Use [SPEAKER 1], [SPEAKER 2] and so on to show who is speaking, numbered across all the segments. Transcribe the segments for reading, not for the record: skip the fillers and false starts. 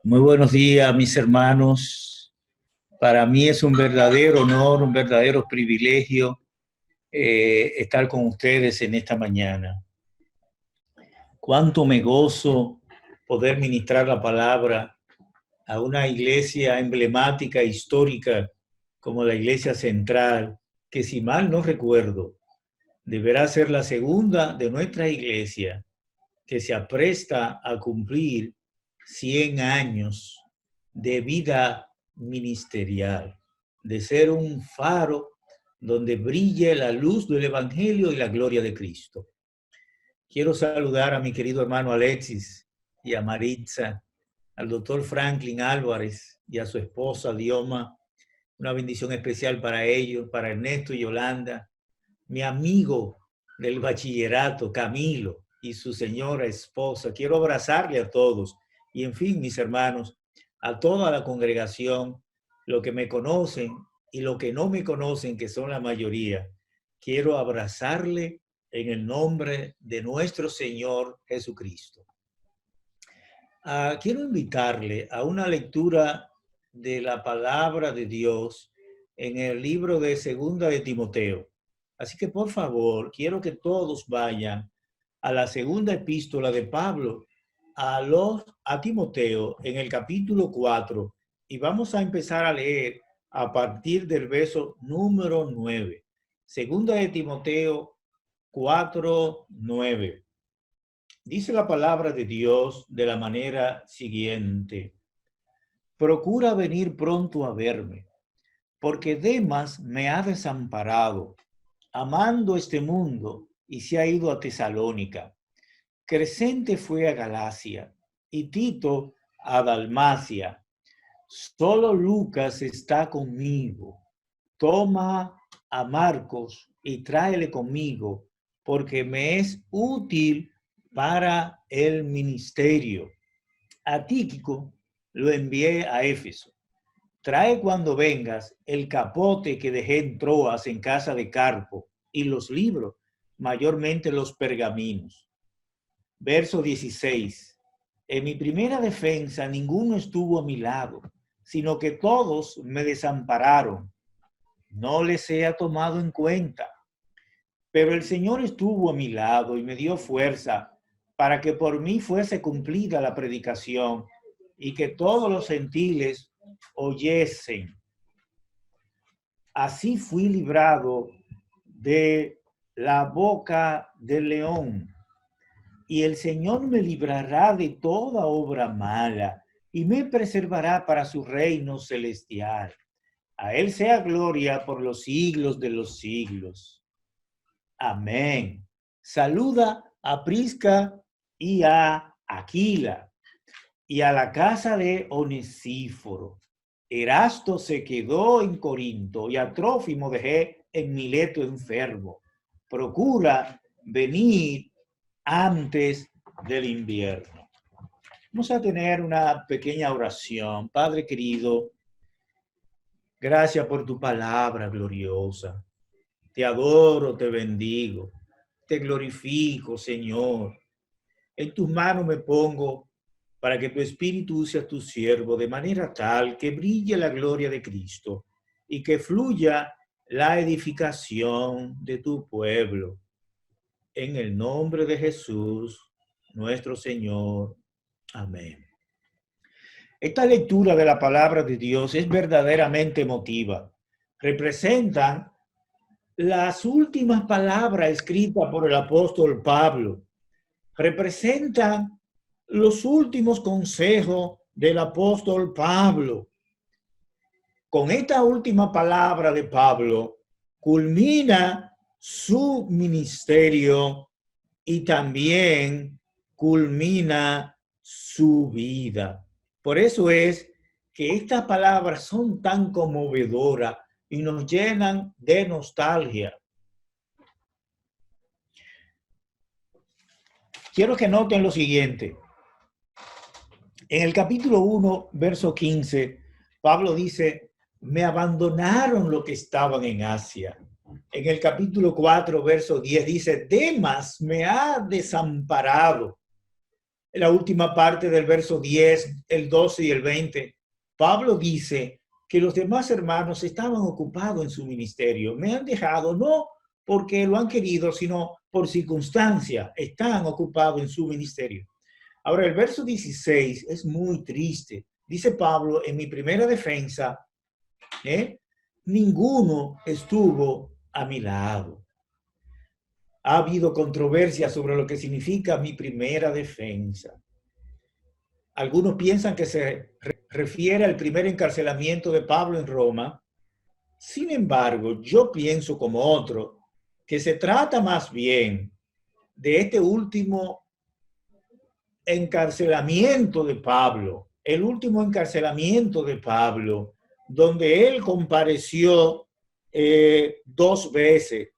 [SPEAKER 1] Muy buenos días, mis hermanos. Para mí es un verdadero honor, un verdadero privilegio estar con ustedes en esta mañana. Cuánto me gozo poder ministrar la palabra a una iglesia emblemática, histórica, como la Iglesia Central, que si mal no recuerdo, deberá ser la segunda de nuestra iglesia que se apresta a cumplir 100 años de vida ministerial, de ser un faro donde brille la luz del Evangelio y la gloria de Cristo. Quiero saludar a mi querido hermano Alexis y a Maritza, al doctor Franklin Álvarez y a su esposa Dioma. Una bendición especial para ellos, para Ernesto y Yolanda, mi amigo del bachillerato, Camilo, y su señora esposa. Quiero abrazarle a todos. Y en fin, mis hermanos, a toda la congregación, los que me conocen y los que no me conocen, que son la mayoría, quiero abrazarle en el nombre de nuestro Señor Jesucristo. Quiero invitarle a una lectura de la palabra de Dios en el libro de Segunda de Timoteo. Así que, por favor, quiero que todos vayan a la segunda epístola de Pablo a Timoteo en el capítulo 4 y vamos a empezar a leer a partir del verso número 9. Segunda de Timoteo 4, 9. Dice la palabra de Dios de la manera siguiente: procura venir pronto a verme, porque Demas me ha desamparado, amando este mundo, y se ha ido a Tesalónica. Crescente fue a Galacia y Tito a Dalmacia. Solo Lucas está conmigo. Toma a Marcos y tráele conmigo, porque me es útil para el ministerio. A Tíquico lo envié a Éfeso. Trae cuando vengas el capote que dejé en Troas en casa de Carpo y los libros, mayormente los pergaminos. Verso 16. En mi primera defensa ninguno estuvo a mi lado, sino que todos me desampararon. No les he tomado en cuenta. Pero el Señor estuvo a mi lado y me dio fuerza para que por mí fuese cumplida la predicación y que todos los gentiles oyesen. Así fui librado de la boca del león. Y el Señor me librará de toda obra mala y me preservará para su reino celestial. A Él sea gloria por los siglos de los siglos. Amén. Saluda a Prisca y a Aquila y a la casa de Onesíforo. Erasto se quedó en Corinto y a Trófimo dejé en Mileto enfermo. Procura venir antes del invierno. Vamos a tener una pequeña oración. Padre querido, gracias por tu palabra gloriosa. Te adoro, te bendigo, te glorifico, Señor. En tus manos me pongo para que tu Espíritu sea tu siervo de manera tal que brille la gloria de Cristo y que fluya la edificación de tu pueblo. En el nombre de Jesús, nuestro Señor. Amén. Esta lectura de la palabra de Dios es verdaderamente emotiva. Representan las últimas palabras escritas por el apóstol Pablo. Representan los últimos consejos del apóstol Pablo. Con esta última palabra de Pablo, culmina su ministerio y también culmina su vida. Por eso es que estas palabras son tan conmovedoras y nos llenan de nostalgia. Quiero que noten lo siguiente. En el capítulo 1, verso 15, Pablo dice: me abandonaron los que estaban en Asia. En el capítulo 4, verso 10 dice: Demas me ha desamparado. la última parte del verso 10, el 12 y el 20, Pablo dice que los demás hermanos estaban ocupados en su ministerio. Me han dejado no porque lo han querido, sino por circunstancia. Están ocupados en su ministerio. Ahora, el verso 16 es muy triste. Dice Pablo, en mi primera defensa, ninguno estuvo a mi lado. Ha habido controversia sobre lo que significa mi primera defensa. Algunos piensan que se refiere al primer encarcelamiento de Pablo en Roma. Sin embargo, yo pienso como otro que se trata más bien de este último encarcelamiento de Pablo, el último encarcelamiento de Pablo, donde él compareció 2 veces.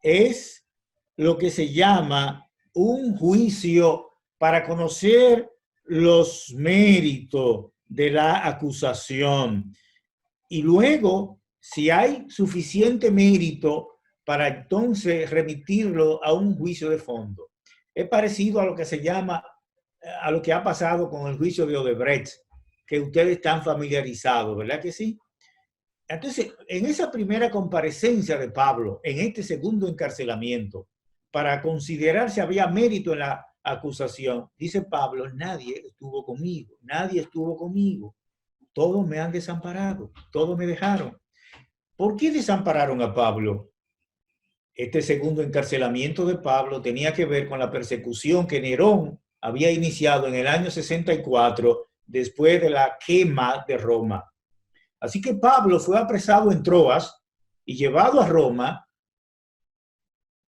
[SPEAKER 1] Es lo que se llama un juicio para conocer los méritos de la acusación. Y luego, si hay suficiente mérito, para entonces remitirlo a un juicio de fondo. Es parecido a lo que se llama, a lo que ha pasado con el juicio de Odebrecht, que ustedes están familiarizados, ¿verdad que sí? Entonces, en esa primera comparecencia de Pablo, en este segundo encarcelamiento, para considerar si había mérito en la acusación, dice Pablo, nadie estuvo conmigo, nadie estuvo conmigo. Todos me han desamparado, todos me dejaron. ¿Por qué desampararon a Pablo? Este segundo encarcelamiento de Pablo tenía que ver con la persecución que Nerón había iniciado en el año 64, después de la quema de Roma. Así que Pablo fue apresado en Troas y llevado a Roma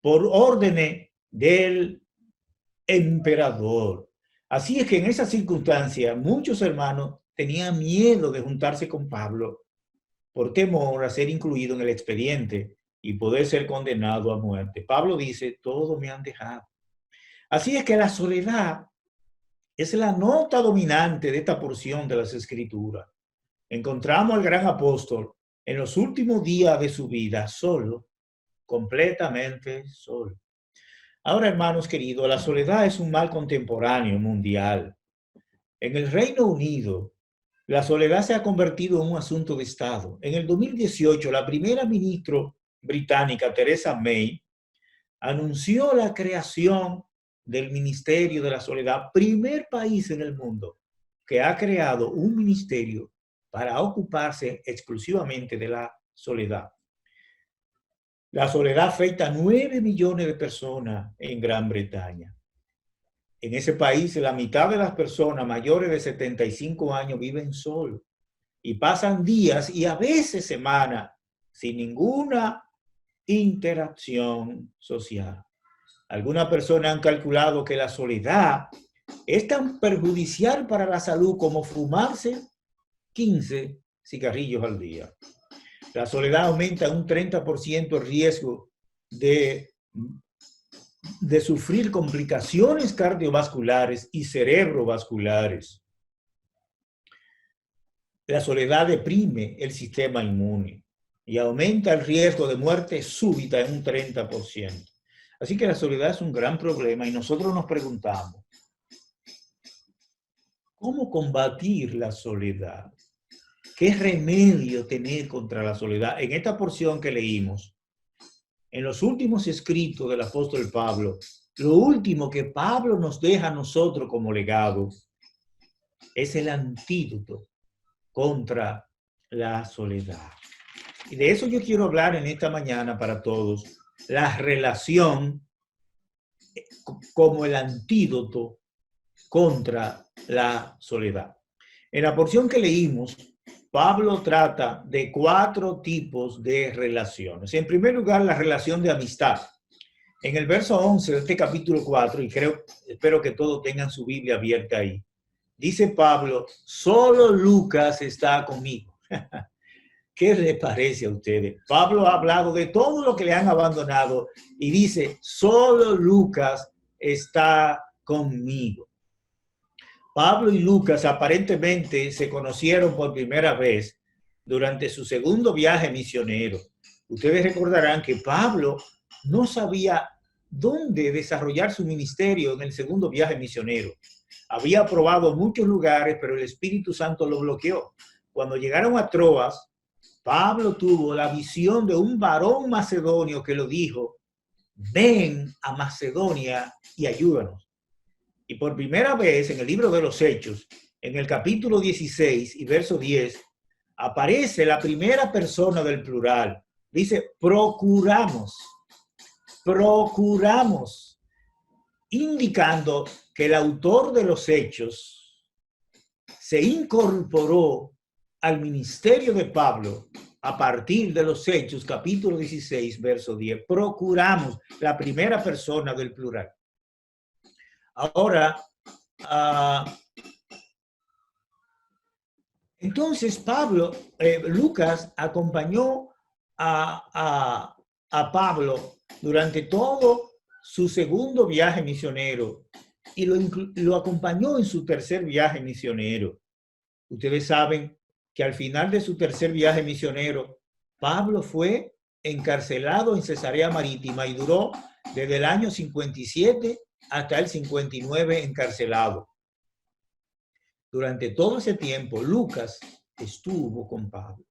[SPEAKER 1] por órdenes del emperador. Así es que en esa circunstancia muchos hermanos tenían miedo de juntarse con Pablo por temor a ser incluido en el expediente y poder ser condenado a muerte. Pablo dice, todos me han dejado. Así es que la soledad es la nota dominante de esta porción de las Escrituras. Encontramos al gran apóstol en los últimos días de su vida solo, completamente solo. Ahora, hermanos queridos, la soledad es un mal contemporáneo mundial. En el Reino Unido, la soledad se ha convertido en un asunto de Estado. En el 2018, la primera ministra británica, Theresa May, anunció la creación del Ministerio de la Soledad, primer país en el mundo que ha creado un ministerio para ocuparse exclusivamente de la soledad. La soledad afecta a 9 millones de personas en Gran Bretaña. En ese país, la mitad de las personas mayores de 75 años viven solos y pasan días y a veces semanas sin ninguna interacción social. Algunas personas han calculado que la soledad es tan perjudicial para la salud como fumarse 15 cigarrillos al día. La soledad aumenta un 30% el riesgo de sufrir complicaciones cardiovasculares y cerebrovasculares. La soledad deprime el sistema inmune y aumenta el riesgo de muerte súbita en un 30%. Así que la soledad es un gran problema y nosotros nos preguntamos, ¿cómo combatir la soledad? ¿Qué remedio tener contra la soledad? En esta porción que leímos, en los últimos escritos del apóstol Pablo, lo último que Pablo nos deja a nosotros como legado es el antídoto contra la soledad. Y de eso yo quiero hablar en esta mañana para todos, la relación como el antídoto contra la soledad. En la porción que leímos, Pablo trata de 4 tipos de relaciones. En primer lugar, la relación de amistad. En el verso 11 de este capítulo 4, y espero que todos tengan su Biblia abierta ahí, dice Pablo, solo Lucas está conmigo. ¿Qué les parece a ustedes? Pablo ha hablado de todo lo que le han abandonado y dice, solo Lucas está conmigo. Pablo y Lucas aparentemente se conocieron por primera vez durante su segundo viaje misionero. Ustedes recordarán que Pablo no sabía dónde desarrollar su ministerio en el segundo viaje misionero. Había probado muchos lugares, pero el Espíritu Santo lo bloqueó. Cuando llegaron a Troas, Pablo tuvo la visión de un varón macedonio que lo dijo: ven a Macedonia y ayúdanos. Y por primera vez en el libro de los Hechos, en el capítulo 16 y verso 10, aparece la primera persona del plural. Dice, procuramos, indicando que el autor de los Hechos se incorporó al ministerio de Pablo a partir de los Hechos, capítulo 16, verso 10. Procuramos, la primera persona del plural. Ahora, entonces Lucas acompañó a Pablo durante todo su segundo viaje misionero y lo acompañó en su tercer viaje misionero. Ustedes saben que al final de su tercer viaje misionero, Pablo fue encarcelado en Cesarea Marítima y duró desde el año 57 hasta el 59 encarcelado. Durante todo ese tiempo, Lucas estuvo con Pablo.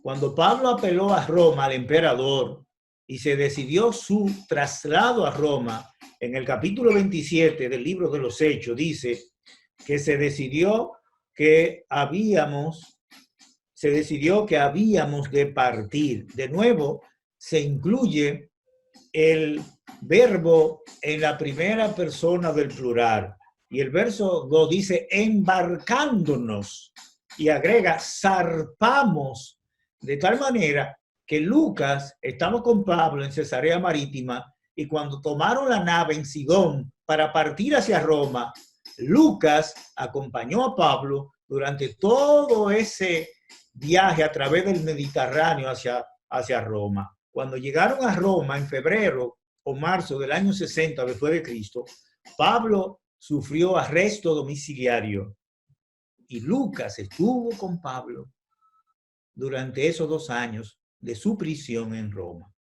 [SPEAKER 1] Cuando Pablo apeló a Roma, al emperador, y se decidió su traslado a Roma, en el capítulo 27 del libro de los Hechos, dice que se decidió que habíamos de partir. De nuevo, se incluye el verbo en la primera persona del plural. Y el verso 2 dice, embarcándonos, y agrega, zarpamos, de tal manera que Lucas, estamos con Pablo en Cesarea Marítima, y cuando tomaron la nave en Sidón para partir hacia Roma, Lucas acompañó a Pablo durante todo ese viaje a través del Mediterráneo hacia Roma. Cuando llegaron a Roma en febrero o marzo del año 60 después de Cristo, Pablo sufrió arresto domiciliario y Lucas estuvo con Pablo durante esos 2 años de su prisión en Roma.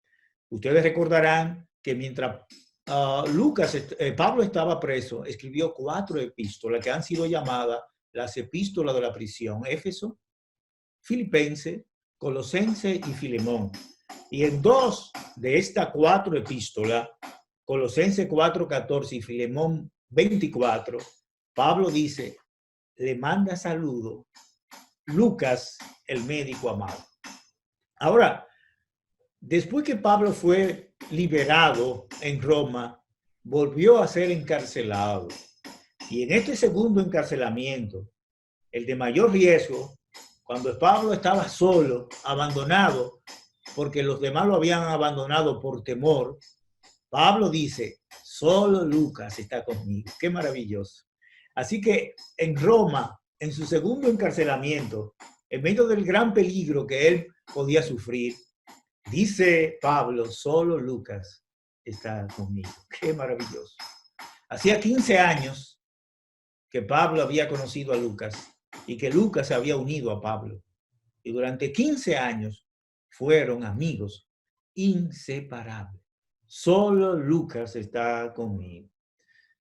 [SPEAKER 1] Ustedes recordarán que mientras Pablo estaba preso, escribió 4 epístolas que han sido llamadas las epístolas de la prisión: Éfeso, Filipenses, Colosenses y Filemón. Y en 2 de estas 4 epístolas, Colosenses 4:14 y Filemón 24, Pablo dice, le manda saludo Lucas, el médico amado. Ahora, después que Pablo fue liberado en Roma, volvió a ser encarcelado. Y en este segundo encarcelamiento, el de mayor riesgo, cuando Pablo estaba solo, abandonado, porque los demás lo habían abandonado por temor, Pablo dice, solo Lucas está conmigo. Qué maravilloso. Así que en Roma, en su segundo encarcelamiento, en medio del gran peligro que él podía sufrir, dice Pablo, solo Lucas está conmigo. Qué maravilloso. Hacía 15 años que Pablo había conocido a Lucas y que Lucas se había unido a Pablo. Y durante 15 años fueron amigos inseparables. Solo Lucas está conmigo.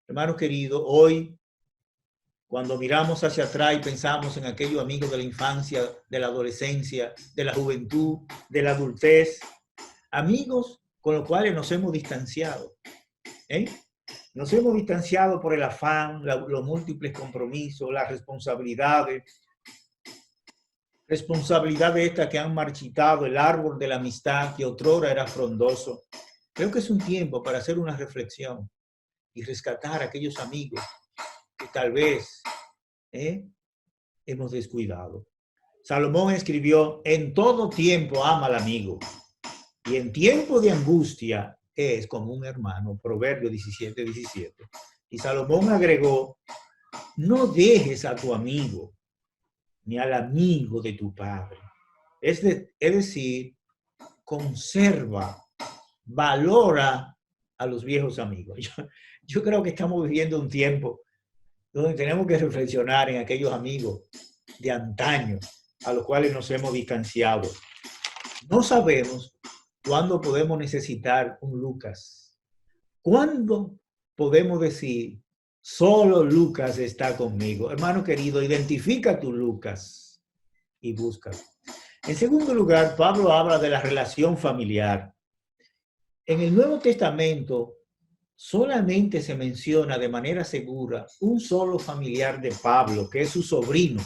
[SPEAKER 1] Hermanos queridos, hoy, cuando miramos hacia atrás y pensamos en aquellos amigos de la infancia, de la adolescencia, de la juventud, de la adultez, amigos con los cuales nos hemos distanciado. Nos hemos distanciado por el afán, los múltiples compromisos, las responsabilidades estas que han marchitado el árbol de la amistad que otrora era frondoso. Creo que es un tiempo para hacer una reflexión y rescatar a aquellos amigos que tal vez hemos descuidado. Salomón escribió, en todo tiempo ama al amigo y en tiempo de angustia es como un hermano. Proverbio 17:17. Y Salomón agregó, no dejes a tu amigo ni al amigo de tu padre. Es decir, conserva, valora a los viejos amigos. Yo creo que estamos viviendo un tiempo donde tenemos que reflexionar en aquellos amigos de antaño a los cuales nos hemos distanciado. No sabemos cuándo podemos necesitar un Lucas. ¿Cuándo podemos decir, Solo Lucas está conmigo. Hermano querido, identifica tu Lucas y búscalo. En segundo lugar, Pablo habla de la relación familiar. En el Nuevo Testamento solamente se menciona de manera segura un solo familiar de Pablo, que es su sobrino,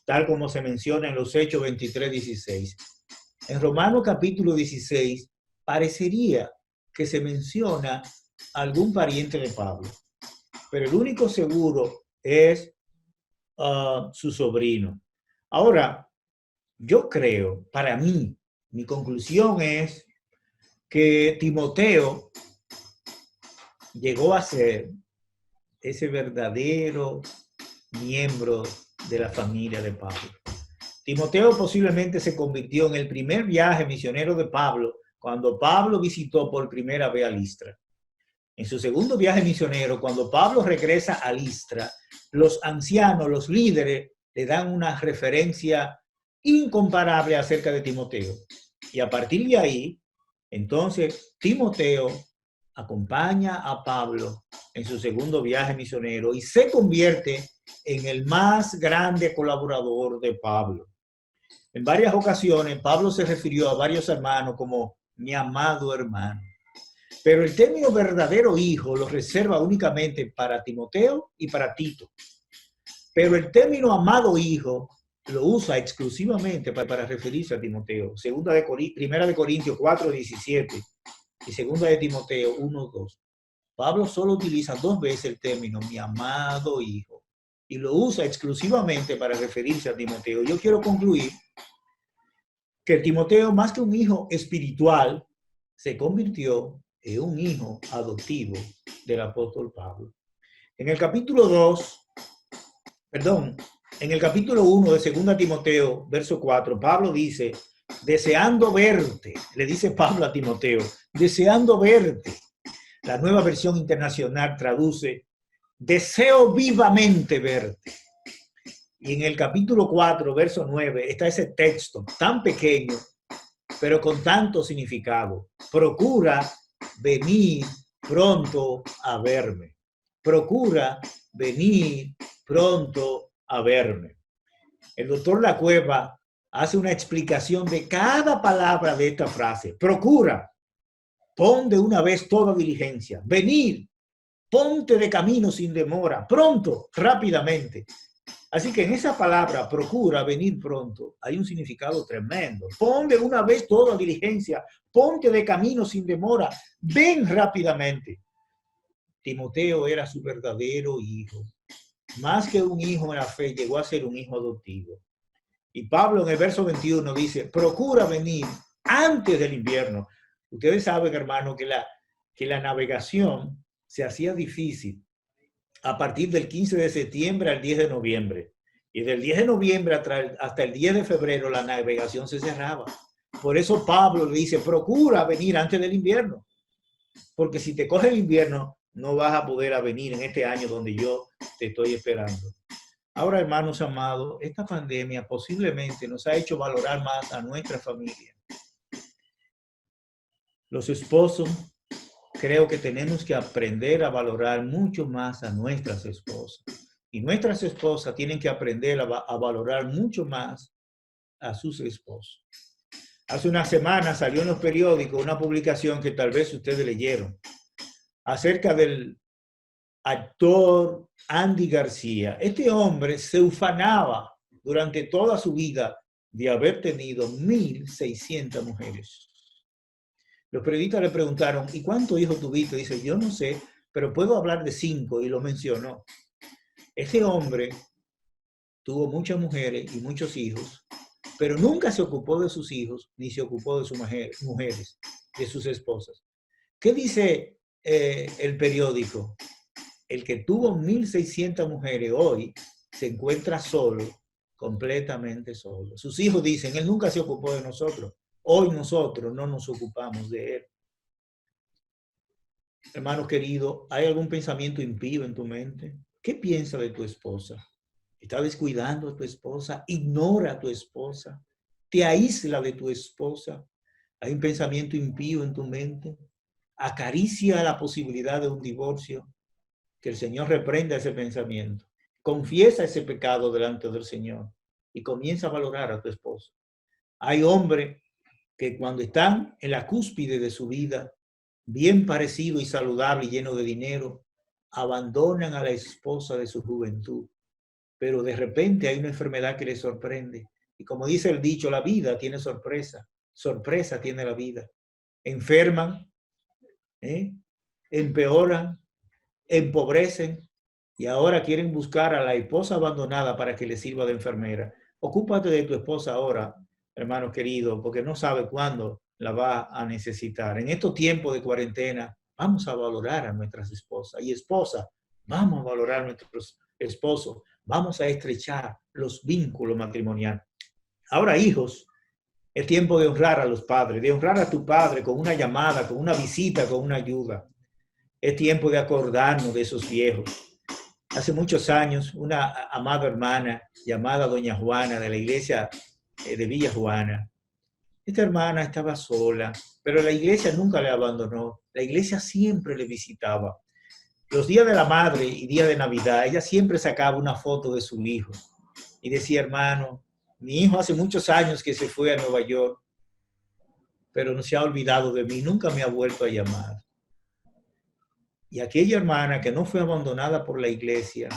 [SPEAKER 1] tal como se menciona en los Hechos 23:16. En Romanos capítulo 16 parecería que se menciona algún pariente de Pablo, pero el único seguro es su sobrino. Ahora, yo creo, para mí, mi conclusión es que Timoteo llegó a ser ese verdadero miembro de la familia de Pablo. Timoteo posiblemente se convirtió en el primer viaje misionero de Pablo cuando Pablo visitó por primera vez a Listra. En su segundo viaje misionero, cuando Pablo regresa a Listra, los ancianos, los líderes, le dan una referencia incomparable acerca de Timoteo. Y a partir de ahí, entonces, Timoteo acompaña a Pablo en su segundo viaje misionero y se convierte en el más grande colaborador de Pablo. En varias ocasiones, Pablo se refirió a varios hermanos como mi amado hermano. Pero el término verdadero hijo lo reserva únicamente para Timoteo y para Tito. Pero el término amado hijo lo usa exclusivamente para referirse a Timoteo. Primera de Corintios 4:17 y segunda de Timoteo 1:2. Pablo solo utiliza 2 veces el término mi amado hijo y lo usa exclusivamente para referirse a Timoteo. Yo quiero concluir que Timoteo, más que un hijo espiritual, se convirtió en un hijo adoptivo del apóstol Pablo. En el capítulo 1 de 2 Timoteo, verso 4, Pablo dice, deseando verte, le dice Pablo a Timoteo, deseando verte. La Nueva Versión Internacional traduce, deseo vivamente verte. Y en el capítulo 4, verso 9, está ese texto tan pequeño, pero con tanto significado. Procura venir pronto a verme. Procura venir pronto a verme. El doctor Lacueva hace una explicación de cada palabra de esta frase. Procura, pon de una vez toda diligencia. Venir, ponte de camino sin demora. Pronto, rápidamente. Así que en esa palabra, procura venir pronto, hay un significado tremendo. Pon de una vez toda diligencia, ponte de camino sin demora, ven rápidamente. Timoteo era su verdadero hijo. Más que un hijo en la fe, llegó a ser un hijo adoptivo. Y Pablo en el verso 21 dice, procura venir antes del invierno. Ustedes saben, hermano, que la navegación se hacía difícil a partir del 15 de septiembre al 10 de noviembre. Y del 10 de noviembre hasta el 10 de febrero la navegación se cerraba. Por eso Pablo le dice, procura venir antes del invierno. Porque si te coge el invierno, no vas a poder venir en este año donde yo te estoy esperando. Ahora, hermanos amados, esta pandemia posiblemente nos ha hecho valorar más a nuestra familia. Los esposos, creo que tenemos que aprender a valorar mucho más a nuestras esposas. Y nuestras esposas tienen que aprender a valorar mucho más a sus esposos. Hace una semana salió en los periódicos una publicación que tal vez ustedes leyeron acerca del actor Andy García. Este hombre se ufanaba durante toda su vida de haber tenido 1,600 mujeres. Los periodistas le preguntaron, ¿y cuántos hijos tuviste? Dice, yo no sé, pero puedo hablar de 5, y lo mencionó. Este hombre tuvo muchas mujeres y muchos hijos, pero nunca se ocupó de sus hijos, ni se ocupó de sus mujeres, de sus esposas. ¿Qué dice el periódico? El que tuvo 1,600 mujeres hoy se encuentra solo, completamente solo. Sus hijos dicen, él nunca se ocupó de nosotros. Hoy nosotros no nos ocupamos de él. Hermano querido, ¿hay algún pensamiento impío en tu mente? ¿Qué piensa de tu esposa? ¿Está descuidando a tu esposa? ¿Ignora a tu esposa? ¿Te aísla de tu esposa? ¿Hay un pensamiento impío en tu mente? ¿Acaricia la posibilidad de un divorcio? que el Señor reprenda ese pensamiento. Confiesa ese pecado delante del Señor y comienza a valorar a tu esposo. Hay hombres que cuando están en la cúspide de su vida, bien parecido y saludable y lleno de dinero, abandonan a la esposa de su juventud. Pero de repente hay una enfermedad que les sorprende. Y como dice el dicho, la vida tiene sorpresa. Sorpresa tiene la vida. Enferman, empeoran, empobrecen y ahora quieren buscar a la esposa abandonada para que le sirva de enfermera. Ocúpate de tu esposa ahora, hermano querido, porque no sabe cuándo la va a necesitar. En estos tiempos de cuarentena, vamos a valorar a nuestras esposas. Y esposa, vamos a valorar a nuestros esposos. Vamos a estrechar los vínculos matrimoniales. Ahora, hijos, es tiempo de honrar a los padres, de honrar a tu padre con una llamada, con una visita, con una ayuda. Es tiempo de acordarnos de esos viejos. Hace muchos años, una amada hermana llamada Doña Juana de la iglesia de Villa Juana, esta hermana estaba sola, pero la iglesia nunca le abandonó. La iglesia siempre le visitaba. Los días de la madre y día de Navidad, ella siempre sacaba una foto de su hijo y decía, hermano, mi hijo hace muchos años que se fue a Nueva York, pero no se ha olvidado de mí, nunca me ha vuelto a llamar. Y aquella hermana que no fue abandonada por la iglesia,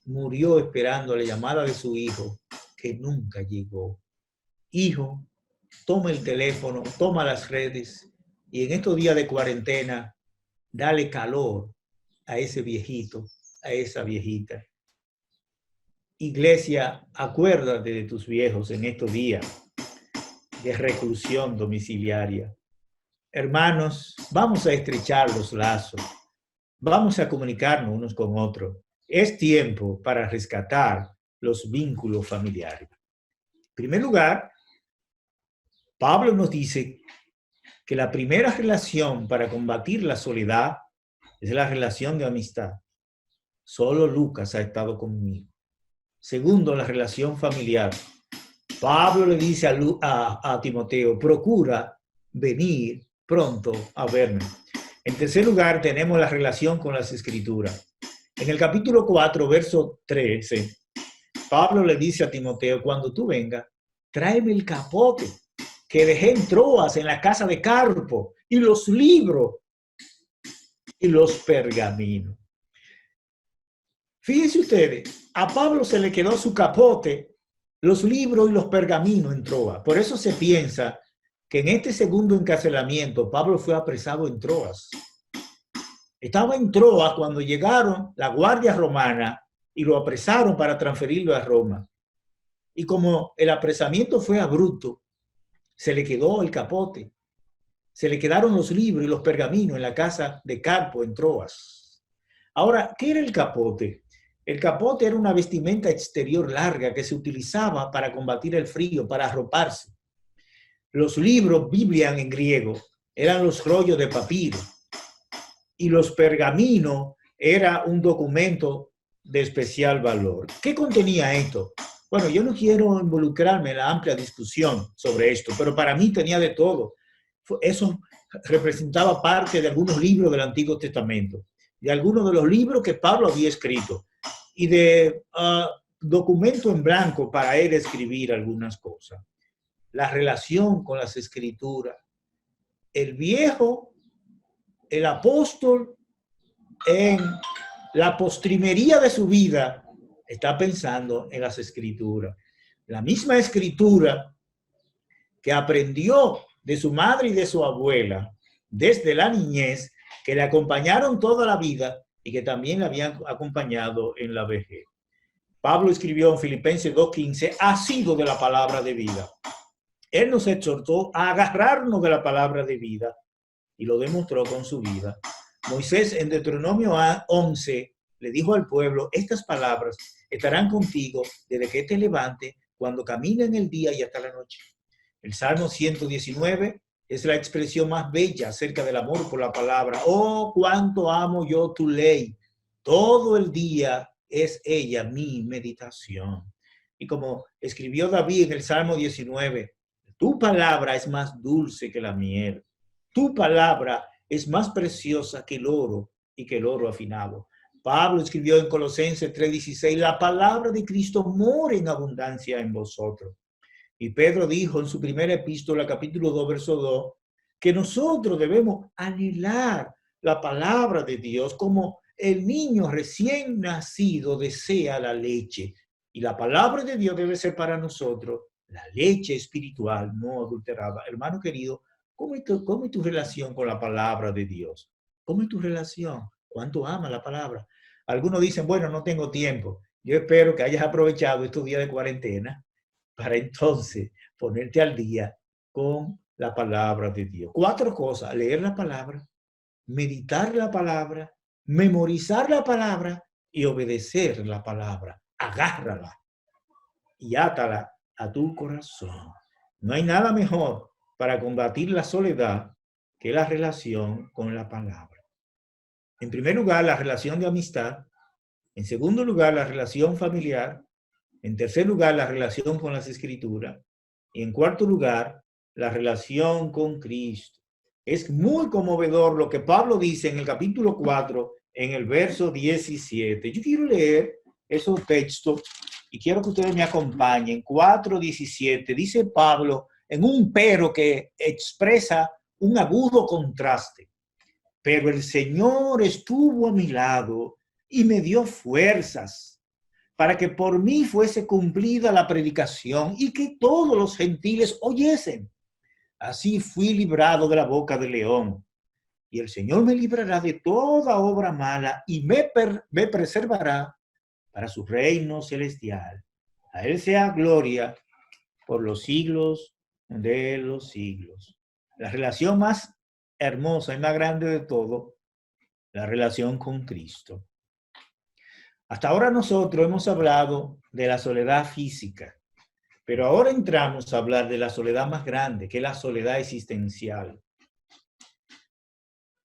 [SPEAKER 1] murió esperando la llamada de su hijo, que nunca llegó. Hijo, toma el teléfono, toma las redes y en estos días de cuarentena, dale calor a ese viejito, a esa viejita. Iglesia, acuérdate de tus viejos en estos días de reclusión domiciliaria. Hermanos, vamos a estrechar los lazos. Vamos a comunicarnos unos con otros. Es tiempo para rescatar los vínculos familiares. En primer lugar, Pablo nos dice que la primera relación para combatir la soledad es la relación de amistad. Solo Lucas ha estado conmigo. Segundo, la relación familiar. Pablo le dice a Timoteo, procura venir pronto a verme. En tercer lugar, tenemos la relación con las Escrituras. En el capítulo 4, verso 13, Pablo le dice a Timoteo, cuando tú vengas, tráeme el capote que dejé en Troas, en la casa de Carpo, y los libros y los pergaminos. Fíjense ustedes, a Pablo se le quedó su capote, los libros y los pergaminos en Troas. Por eso se piensa que en este segundo encarcelamiento Pablo fue apresado en Troas. Estaba en Troas cuando llegaron la guardia romana y lo apresaron para transferirlo a Roma. Y como el apresamiento fue abrupto, se le quedó el capote, se le quedaron los libros y los pergaminos en la casa de Carpo en Troas. Ahora, ¿qué era el capote? El capote era una vestimenta exterior larga que se utilizaba para combatir el frío, para arroparse. Los libros, Biblia en griego, eran los rollos de papiro. Y los pergaminos era un documento de especial valor. ¿Qué contenía esto? Bueno, yo no quiero involucrarme en la amplia discusión sobre esto, pero para mí tenía de todo. Eso representaba parte de algunos libros del Antiguo Testamento, de algunos de los libros que Pablo había escrito y de documento en blanco para él escribir algunas cosas. La relación con las Escrituras. El viejo, el apóstol, en la postrimería de su vida, está pensando en las Escrituras. La misma Escritura que aprendió de su madre y de su abuela desde la niñez, que le acompañaron toda la vida y que también le habían acompañado en la vejez. Pablo escribió en Filipenses 2:15, ha sido de la palabra de vida. Él nos exhortó a agarrarnos de la palabra de vida y lo demostró con su vida. Moisés en Deuteronomio 11 le dijo al pueblo, estas palabras estarán contigo desde que te levantes, cuando camines en el día y hasta la noche. El Salmo 119 es la expresión más bella acerca del amor por la palabra. Oh, cuánto amo yo tu ley. Todo el día es ella mi meditación. Y como escribió David en el Salmo 19, tu palabra es más dulce que la miel. Tu palabra es más preciosa que el oro y que el oro afinado. Pablo escribió en Colosenses 3:16, la palabra de Cristo mora en abundancia en vosotros. Y Pedro dijo en su primera epístola, capítulo 2, verso 2, que nosotros debemos anhelar la palabra de Dios como el niño recién nacido desea la leche. Y la palabra de Dios debe ser para nosotros la leche espiritual no adulterada. Hermano querido, ¿cómo es tu relación con la palabra de Dios? ¿Cómo es tu relación? ¿Cuánto amas la palabra? Algunos dicen, bueno, no tengo tiempo. Yo espero que hayas aprovechado estos días de cuarentena para entonces ponerte al día con la palabra de Dios. 4 cosas: leer la palabra, meditar la palabra, memorizar la palabra y obedecer la palabra. Agárrala y átala a tu corazón. No hay nada mejor para combatir la soledad que la relación con la palabra. En primer lugar, la relación de amistad. En segundo lugar, la relación familiar. En tercer lugar, la relación con las Escrituras. Y en cuarto lugar, la relación con Cristo. Es muy conmovedor lo que Pablo dice en el capítulo 4, en el verso 17. Yo quiero leer esos textos y quiero que ustedes me acompañen. 4:17, dice Pablo en un pero que expresa un agudo contraste. Pero el Señor estuvo a mi lado y me dio fuerzas para que por mí fuese cumplida la predicación y que todos los gentiles oyesen. Así fui librado de la boca del león. Y el Señor me librará de toda obra mala y me preservará para su reino celestial. A Él sea gloria por los siglos de los siglos. La relación más hermosa y más grande de todo, la relación con Cristo. Hasta ahora nosotros hemos hablado de la soledad física, pero ahora entramos a hablar de la soledad más grande, que es la soledad existencial.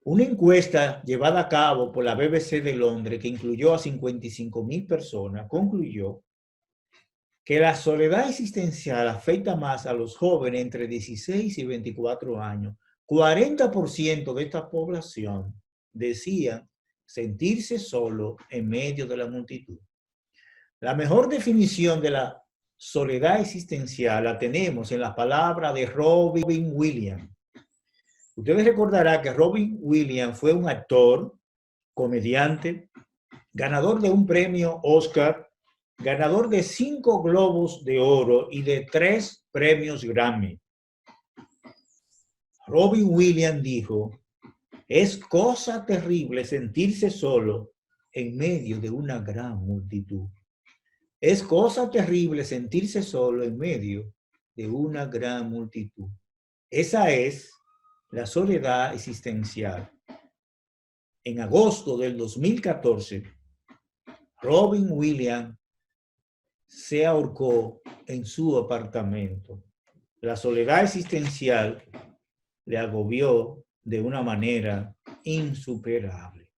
[SPEAKER 1] Una encuesta llevada a cabo por la BBC de Londres, que incluyó a 55,000 personas, concluyó que la soledad existencial afecta más a los jóvenes entre 16 y 24 años. 40% de esta población decían sentirse solo en medio de la multitud. La mejor definición de la soledad existencial la tenemos en las palabras de Robin Williams. Ustedes recordarán que Robin Williams fue un actor, comediante, ganador de un premio Oscar, ganador de 5 Globos de Oro y de 3 premios Grammy. Robin Williams dijo, es cosa terrible sentirse solo en medio de una gran multitud. Es cosa terrible sentirse solo en medio de una gran multitud. Esa es la soledad existencial. En agosto del 2014, Robin Williams se ahorcó en su apartamento. La soledad existencial le agobió de una manera insuperable.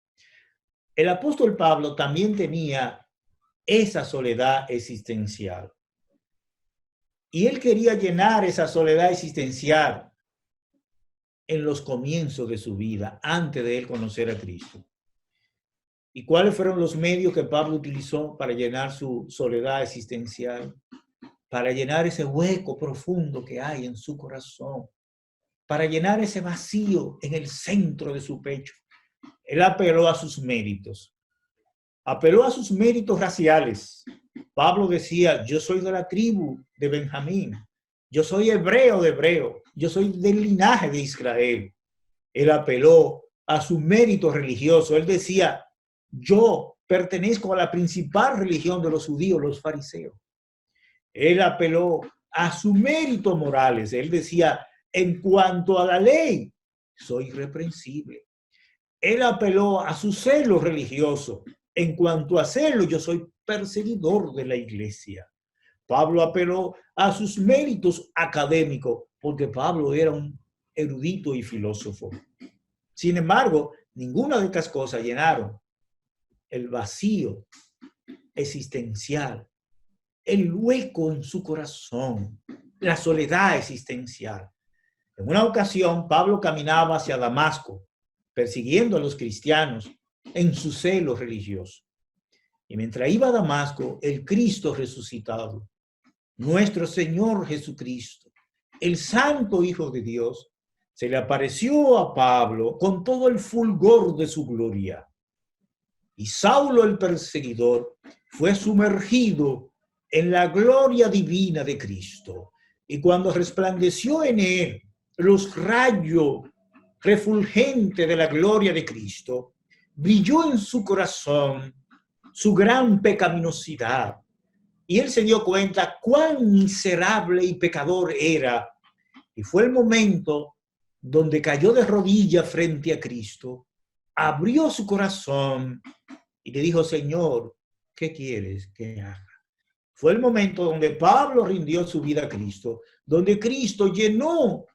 [SPEAKER 1] El apóstol Pablo también tenía esa soledad existencial. Y él quería llenar esa soledad existencial en los comienzos de su vida, antes de él conocer a Cristo. ¿Y cuáles fueron los medios que Pablo utilizó para llenar su soledad existencial? Para llenar ese hueco profundo que hay en su corazón, para llenar ese vacío en el centro de su pecho. Él apeló a sus méritos. Apeló a sus méritos raciales. Pablo decía, yo soy de la tribu de Benjamín. Yo soy hebreo de hebreo. Yo soy del linaje de Israel. Él apeló a su mérito religioso. Él decía, yo pertenezco a la principal religión de los judíos, los fariseos. Él apeló a sus méritos morales. Él decía, en cuanto a la ley, soy irreprensible. Él apeló a su celo religioso. En cuanto a celo, yo soy perseguidor de la iglesia. Pablo apeló a sus méritos académicos, porque Pablo era un erudito y filósofo. Sin embargo, ninguna de estas cosas llenaron el vacío existencial, el hueco en su corazón, la soledad existencial. En una ocasión, Pablo caminaba hacia Damasco, persiguiendo a los cristianos en su celo religioso. Y mientras iba a Damasco, el Cristo resucitado, nuestro Señor Jesucristo, el Santo Hijo de Dios, se le apareció a Pablo con todo el fulgor de su gloria. Y Saulo el perseguidor fue sumergido en la gloria divina de Cristo. Y cuando resplandeció en él los rayos refulgentes de la gloria de Cristo, brilló en su corazón su gran pecaminosidad. Y él se dio cuenta cuán miserable y pecador era. Y fue el momento donde cayó de rodillas frente a Cristo, abrió su corazón y le dijo: Señor, ¿qué quieres que haga? Fue el momento donde Pablo rindió su vida a Cristo, donde Cristo llenó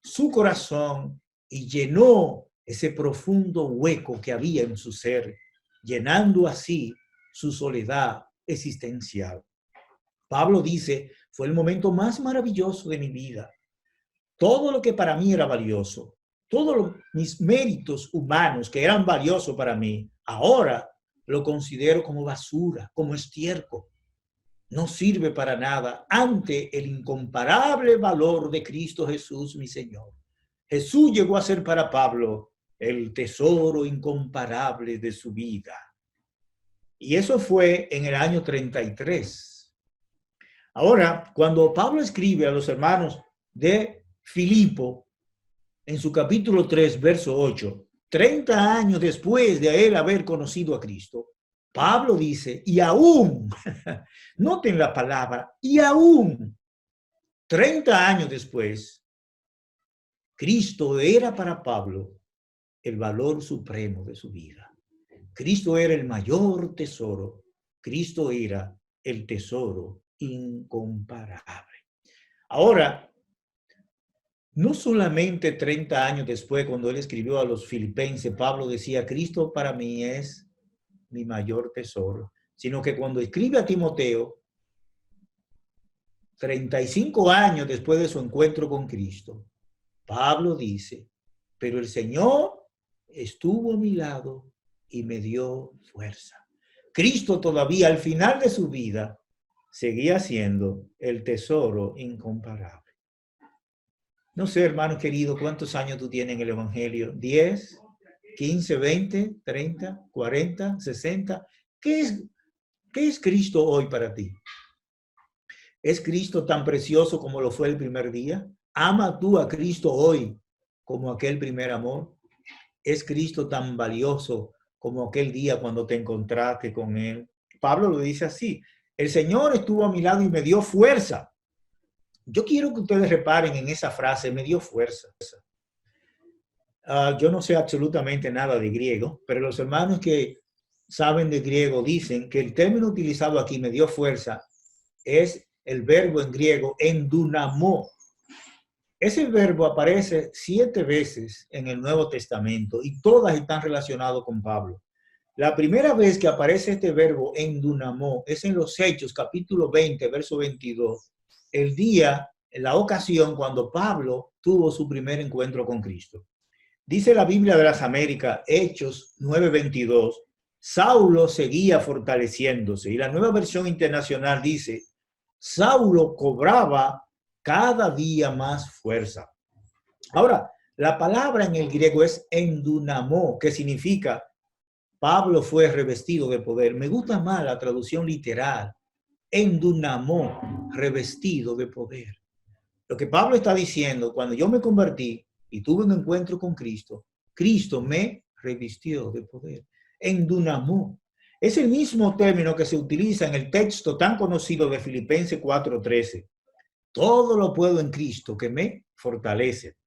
[SPEAKER 1] su corazón y llenó ese profundo hueco que había en su ser, llenando así su soledad existencial. Pablo dice: fue el momento más maravilloso de mi vida. Todo lo que para mí era valioso, todos mis méritos humanos que eran valiosos para mí, ahora lo considero como basura, como estiércol. No sirve para nada ante el incomparable valor de Cristo Jesús, mi Señor. Jesús llegó a ser para Pablo el tesoro incomparable de su vida. Y eso fue en el año 33. Ahora, cuando Pablo escribe a los hermanos de Filipo, en su capítulo 3, verso 8, 30 años después de él haber conocido a Cristo, Pablo dice: y aún, noten la palabra, y aún, 30 años después, Cristo era para Pablo el valor supremo de su vida. Cristo era el mayor tesoro. Cristo era el tesoro incomparable. Ahora, no solamente 30 años después, cuando él escribió a los filipenses, Pablo decía: Cristo para mí es mi mayor tesoro, sino que cuando escribe a Timoteo, 35 años después de su encuentro con Cristo, Pablo dice: pero el Señor estuvo a mi lado y me dio fuerza. Cristo todavía al final de su vida seguía siendo el tesoro incomparable. No sé, hermano querido, ¿cuántos años tú tienes en el Evangelio? ¿10, 15, 20, 30, 40, 60? ¿Qué es Cristo hoy para ti? ¿Es Cristo tan precioso como lo fue el primer día? ¿Ama tú a Cristo hoy como aquel primer amor? ¿Es Cristo tan valioso como aquel día cuando te encontraste con Él? Pablo lo dice así: el Señor estuvo a mi lado y me dio fuerza. Yo quiero que ustedes reparen en esa frase: me dio fuerza. Yo no sé absolutamente nada de griego, pero los hermanos que saben de griego dicen que el término utilizado aquí, me dio fuerza, es el verbo en griego endunamó. Ese verbo aparece 7 veces en el Nuevo Testamento y todas están relacionadas con Pablo. La primera vez que aparece este verbo endunamó es en los Hechos, capítulo 20, verso 22, el día, la ocasión cuando Pablo tuvo su primer encuentro con Cristo. Dice la Biblia de las Américas, Hechos 9:22, Saulo seguía fortaleciéndose. Y la Nueva Versión Internacional dice: Saulo cobraba cada día más fuerza. Ahora, la palabra en el griego es endunamó, que significa Pablo fue revestido de poder. Me gusta más la traducción literal, endunamó, revestido de poder. Lo que Pablo está diciendo: cuando yo me convertí y tuve un encuentro con Cristo, Cristo me revistió de poder. Endunamó. Es el mismo término que se utiliza en el texto tan conocido de Filipenses 4:13. Todo lo puedo en Cristo que me fortalece.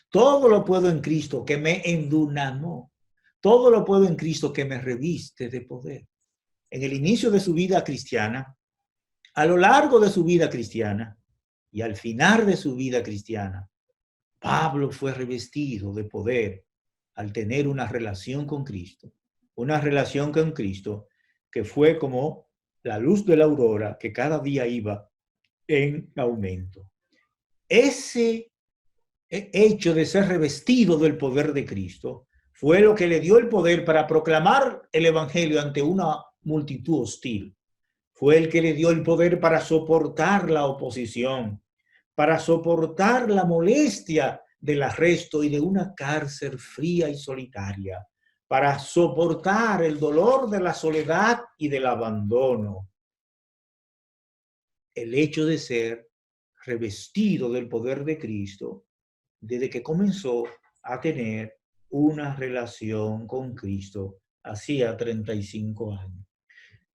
[SPEAKER 1] Todo lo puedo en Cristo que me endunamó. Todo lo puedo en Cristo que me reviste de poder. En el inicio de su vida cristiana, a lo largo de su vida cristiana y al final de su vida cristiana, Pablo fue revestido de poder al tener una relación con Cristo. Una relación con Cristo que fue como la luz de la aurora que cada día iba en aumento. Ese hecho de ser revestido del poder de Cristo Fue lo que le dio el poder para proclamar el evangelio ante una multitud hostil. Fue el que le dio el poder para soportar la oposición, para soportar la molestia del arresto y de una cárcel fría y solitaria, para soportar el dolor de la soledad y del abandono. El hecho de ser revestido del poder de Cristo desde que comenzó a tener una relación con Cristo hacía 35 años.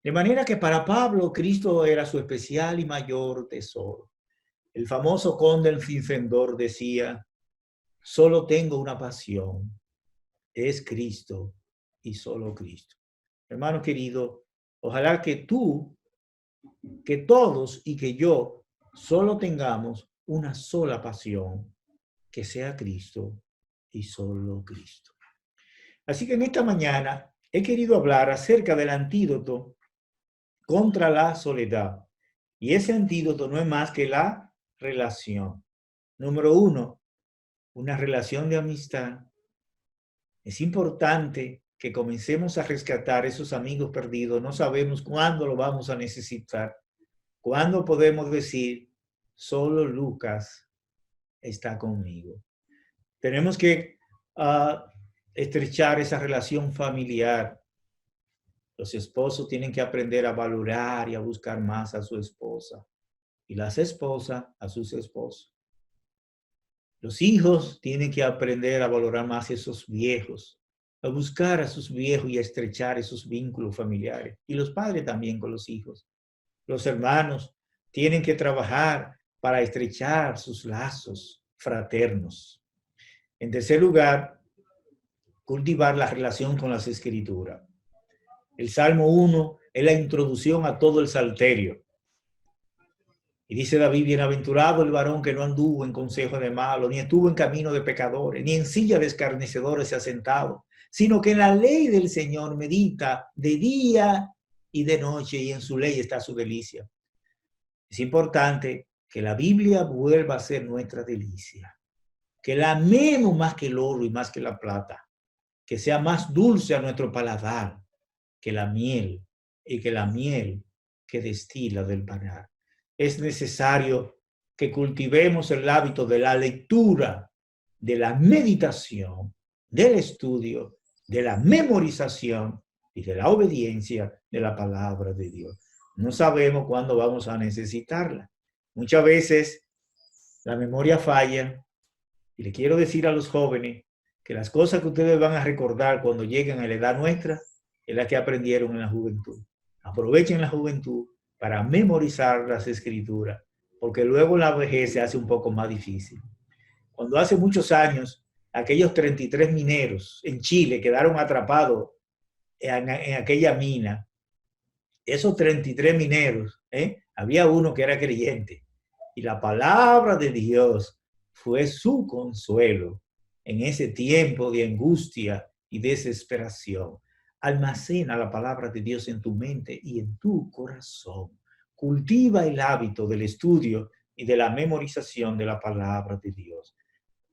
[SPEAKER 1] De manera que para Pablo, Cristo era su especial y mayor tesoro. El famoso conde Zinzendorf decía, solo tengo una pasión, es Cristo y solo Cristo. Hermano querido, ojalá que tú, que todos y que yo solo tengamos una sola pasión, que sea Cristo y solo Cristo. Así que en esta mañana he querido hablar acerca del antídoto contra la soledad. Y ese antídoto no es más que la relación. Número 1, una relación de amistad. Es importante que comencemos a rescatar esos amigos perdidos. No sabemos cuándo lo vamos a necesitar. ¿Cuándo podemos decir, solo Lucas está conmigo? Tenemos que estrechar esa relación familiar. Los esposos tienen que aprender a valorar y a buscar más a su esposa. Y las esposas a sus esposos. Los hijos tienen que aprender a valorar más a esos viejos, a buscar a sus viejos y a estrechar esos vínculos familiares. Y los padres también con los hijos. Los hermanos tienen que trabajar para estrechar sus lazos fraternos. En tercer lugar, cultivar la relación con las Escrituras. El Salmo 1 es la introducción a todo el Salterio. Y dice David, bienaventurado el varón que no anduvo en consejo de malos, ni estuvo en camino de pecadores, ni en silla de escarnecedores se ha sentado, sino que en la ley del Señor medita de día y de noche, y en su ley está su delicia. Es importante que la Biblia vuelva a ser nuestra delicia, que la amemos más que el oro y más que la plata, que sea más dulce a nuestro paladar que la miel, y que la miel que destila del panal. Es necesario que cultivemos el hábito de la lectura, de la meditación, del estudio, de la memorización y de la obediencia de la palabra de Dios. No sabemos cuándo vamos a necesitarla. Muchas veces la memoria falla y le quiero decir a los jóvenes que las cosas que ustedes van a recordar cuando lleguen a la edad nuestra es la que aprendieron en la juventud. Aprovechen la juventud para memorizar las Escrituras, porque luego la vejez se hace un poco más difícil. Cuando hace muchos años, aquellos 33 mineros en Chile quedaron atrapados en aquella mina, esos 33 mineros, había uno que era creyente, y la palabra de Dios fue su consuelo en ese tiempo de angustia y desesperación. Almacena la palabra de Dios en tu mente y en tu corazón. Cultiva el hábito del estudio y de la memorización de la palabra de Dios.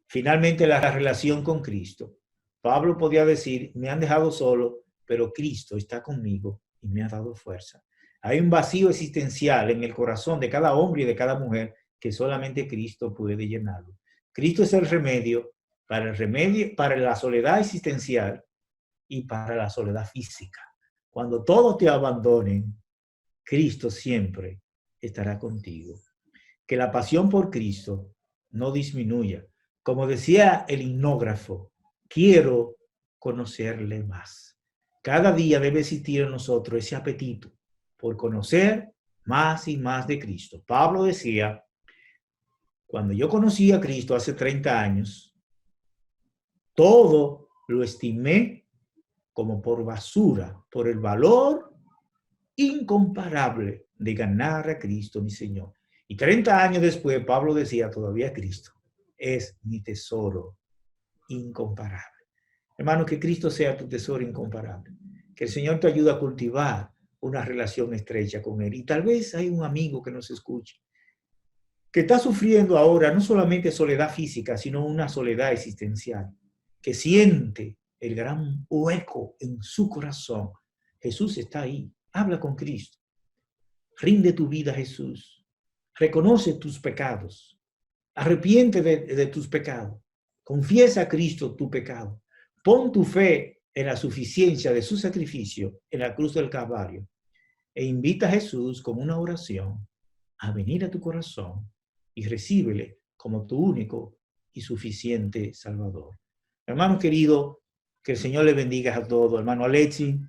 [SPEAKER 1] Finalmente, la relación con Cristo. Pablo podía decir, me han dejado solo, pero Cristo está conmigo y me ha dado fuerza. Hay un vacío existencial en el corazón de cada hombre y de cada mujer que solamente Cristo puede llenarlo. Cristo es el remedio para la soledad existencial y para la soledad física. Cuando todos te abandonen, Cristo siempre estará contigo. Que la pasión por Cristo no disminuya. Como decía el himnógrafo, quiero conocerle más. Cada día debe existir en nosotros ese apetito por conocer más y más de Cristo. Pablo decía, cuando yo conocí a Cristo hace 30 años, todo lo estimé como por basura, por el valor incomparable de ganar a Cristo mi Señor. Y 30 años después, Pablo decía, todavía Cristo es mi tesoro incomparable. Hermano, que Cristo sea tu tesoro incomparable. Que el Señor te ayude a cultivar una relación estrecha con Él. Y tal vez hay un amigo que nos escuche, que está sufriendo ahora no solamente soledad física, sino una soledad existencial, que siente el gran hueco en su corazón, Jesús está ahí. Habla con Cristo. Rinde tu vida a Jesús. Reconoce tus pecados. Arrepiente de tus pecados. Confiesa a Cristo tu pecado. Pon tu fe en la suficiencia de su sacrificio en la cruz del Calvario e invita a Jesús con una oración a venir a tu corazón y recíbele como tu único y suficiente Salvador. Hermano querido, que el Señor le bendiga a todos. Hermano Alexi,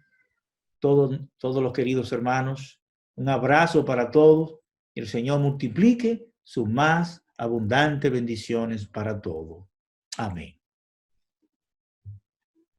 [SPEAKER 1] todos los queridos hermanos, un abrazo para todos. Y el Señor multiplique sus más abundantes bendiciones para todos. Amén.